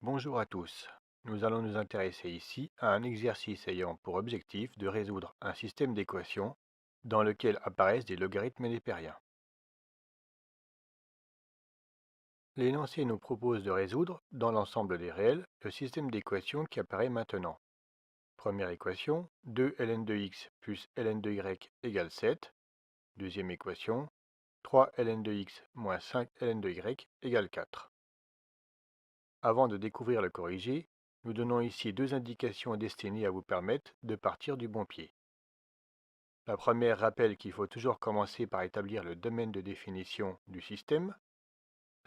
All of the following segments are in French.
Bonjour à tous. Nous allons nous intéresser ici à un exercice ayant pour objectif de résoudre un système d'équations dans lequel apparaissent des logarithmes népériens. L'énoncé nous propose de résoudre, dans l'ensemble des réels, le système d'équations qui apparaît maintenant. Première équation, 2 ln de x plus ln de y égale 7. Deuxième équation, 3 ln de x moins 5 ln de y égale 4. Avant de découvrir le corrigé, nous donnons ici deux indications destinées à vous permettre de partir du bon pied. La première rappelle qu'il faut toujours commencer par établir le domaine de définition du système.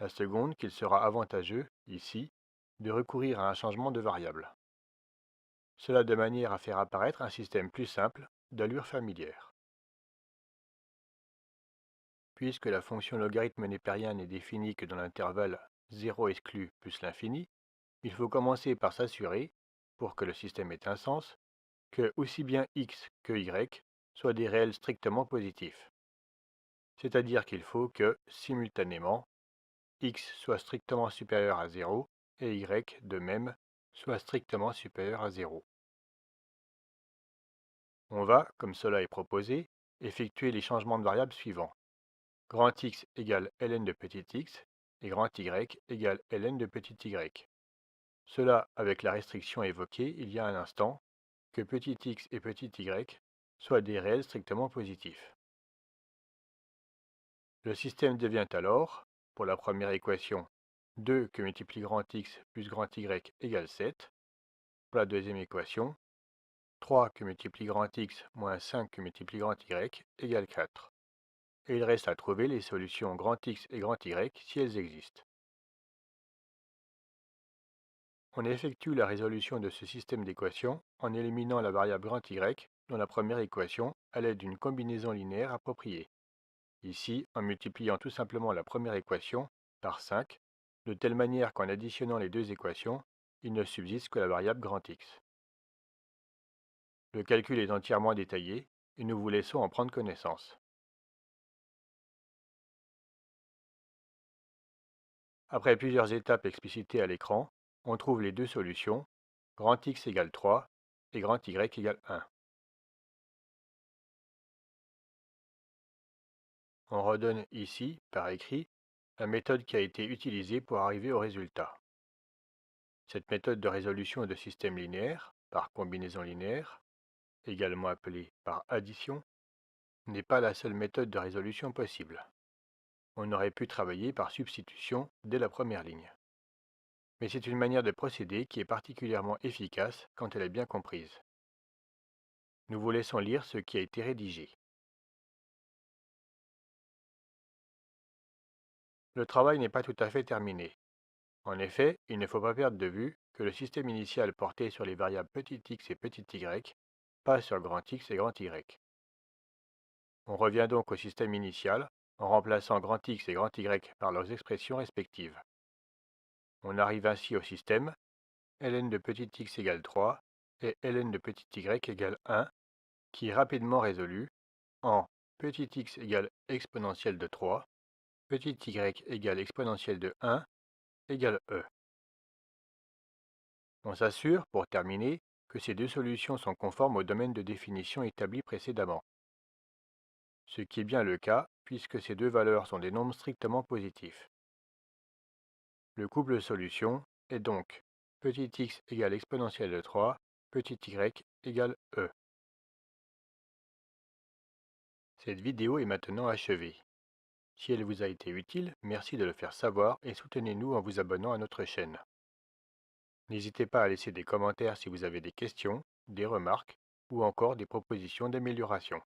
La seconde qu'il sera avantageux, ici, de recourir à un changement de variable. Cela de manière à faire apparaître un système plus simple, d'allure familière. Puisque la fonction logarithme népérien n'est définie que dans l'intervalle 0 exclu plus l'infini, il faut commencer par s'assurer, pour que le système ait un sens, que aussi bien x que y soient des réels strictement positifs. C'est-à-dire qu'il faut que, simultanément, x soit strictement supérieur à 0 et y, de même, soit strictement supérieur à 0. On va, comme cela est proposé, effectuer les changements de variables suivants. Grand X égale ln de petit x et grand Y égale ln de petit y. Cela avec la restriction évoquée il y a un instant, que petit x et petit y soient des réels strictement positifs. Le système devient alors, pour la première équation, 2 que multiplie grand X plus grand Y égale 7. Pour la deuxième équation, 3 que multiplie grand X moins 5 que multiplie grand Y égale 4. Et il reste à trouver les solutions grand X et grand Y si elles existent. On effectue la résolution de ce système d'équations en éliminant la variable grand Y dans la première équation à l'aide d'une combinaison linéaire appropriée. Ici, en multipliant tout simplement la première équation par 5, de telle manière qu'en additionnant les deux équations, il ne subsiste que la variable grand X. Le calcul est entièrement détaillé et nous vous laissons en prendre connaissance. Après plusieurs étapes explicitées à l'écran, on trouve les deux solutions, grand X égale 3 et grand Y égale 1. On redonne ici, par écrit, la méthode qui a été utilisée pour arriver au résultat. Cette méthode de résolution de systèmes linéaires, par combinaison linéaire, également appelée par addition, n'est pas la seule méthode de résolution possible. On aurait pu travailler par substitution dès la première ligne. Mais c'est une manière de procéder qui est particulièrement efficace quand elle est bien comprise. Nous vous laissons lire ce qui a été rédigé. Le travail n'est pas tout à fait terminé. En effet, il ne faut pas perdre de vue que le système initial portait sur les variables petit x et petit y passe sur grand X et grand Y. On revient donc au système initial en remplaçant grand X et grand Y par leurs expressions respectives. On arrive ainsi au système ln de petit x égale 3 et ln de petit y égale 1 qui est rapidement résolu en petit x égale exponentielle de 3, petit y égale exponentielle de 1 égale e. On s'assure, pour terminer, que ces deux solutions sont conformes au domaine de définition établi précédemment. Ce qui est bien le cas, puisque ces deux valeurs sont des nombres strictement positifs. Le couple solution est donc petit x égale exponentielle de 3, petit y égale e. Cette vidéo est maintenant achevée. Si elle vous a été utile, merci de le faire savoir et soutenez-nous en vous abonnant à notre chaîne. N'hésitez pas à laisser des commentaires si vous avez des questions, des remarques ou encore des propositions d'amélioration.